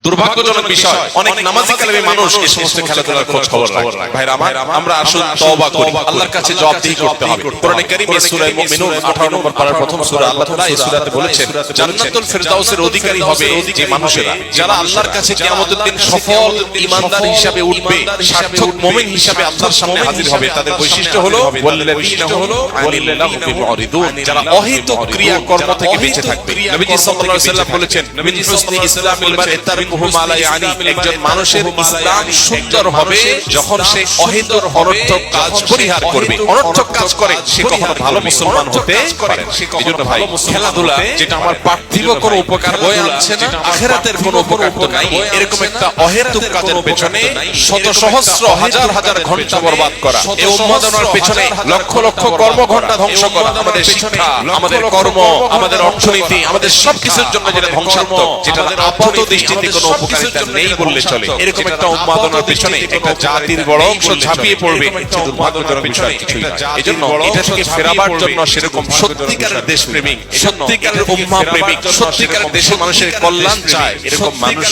দুর্ভাগ্যজনক বিষয়, অনেক নামাজি কালামী মানুষ এই সমস্ত খেলাধুলার খোঁজ খবর রাখে না। ভাইরা আমার, আমরা আসুন তওবা করি, আল্লাহর কাছে জবাবদিহি করতে হবে। কোরআনে কারীমে সূরা মুমিনুন 18 নম্বর পারার প্রথম সূরা, আল্লাহ তাআলা এই সূরাতে বলেছেন, জান্নাতুল ফেরদাউসের অধিকারী হবে যে মানুষেরা, যারা আল্লাহর কাছে কিয়ামতের দিন সফল ঈমানদার হিসেবে উঠবে, সার্থক মুমিন হিসেবে আল্লাহর সামনে হাজির হবে। তাদের বৈশিষ্ট্য হলো ওয়াল্লাযীনা হুম আনিল লাগবি মুরিদুন, যারা অহিত ক্রিয়া কর্ম থেকে বেঁচে থাকবে। নবীজি সাল্লাল্লাহু আলাইহি ওয়াসাল্লাম বলেছেন, মিন হুসনি ইসলামিল মার'i তারকুহু মা লা ইয়ানি, একজন মানুষের ইসলাম সুন্দর হবে যখন সে অহিত অনর্থক কাজ পরিহার করবে। অনর্থক কাজ করে সে কখনো ভালো মুসলমান হতে পারে না। এজন্য ভাই, খেলাধুলা যেটা আমার পার্থিব কোনো উপকার বয়ে আনছে না, আখিরাতের কোনো উপকার তো নাই, এরকম একটা অহেতুক কাজের পেছনে শত সহস্র হাজার হাজার ঘন্টা বরবাদ করা, এই উন্মাদনার পেছনে লক্ষ লক্ষ কর্মঘণ্টা ধ্বংস করা, আমাদের শিক্ষা, আমাদের কর্ম, আমাদের অর্থনীতি, আমাদের সবকিছুর জন্য যেটা ধ্বংসাত্মক, যেটা আপাত দৃষ্টিতে কোনো উপকারিতা নেই বললে চলে, এরকম একটা উন্মাদনার পেছনে একটা জাতির বড় অংশ ঝাঁপিয়ে পড়বে। উন্মাদনার বিষয় কিছুই না। এজন্য এটা থেকে ফেরাবার জন্য সেরকম সত্যিকারের দেশপ্রেমিক, সত্যিকারের উম্মাহ প্রেমিক, সত্যিকারের দেশের মানুষের কল্যাণ চায়, এরকম মানুষ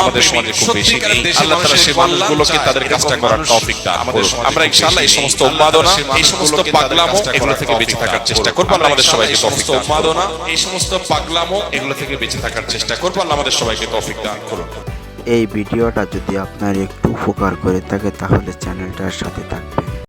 আমাদের সমাজে খুব বেশি নেই। আল্লাহ তাআলা সেই মানুষগুলোকে তাদের কাজটা করার তৌফিক দান করুন। আমরা ইনশাআল্লাহ এই সমস্ত উন্মাদনা, এই সমস্ত পাগলামো এগুলো থেকে বেঁচে থাকার চেষ্টা করব। আল্লাহ আমাদের সবাইকে তৌফিক দান করুন। এই সমস্ত পাগলামো এগুলো থেকে বেঁচে থাকার চেষ্টা করব। আল্লাহ আমাদের সবাইকে তৌফিক দান করুন। এই ভিডিওটা যদি আপনার একটু উপকার করে থাকে তাহলে চ্যানেলটার সাথে থাকবেন।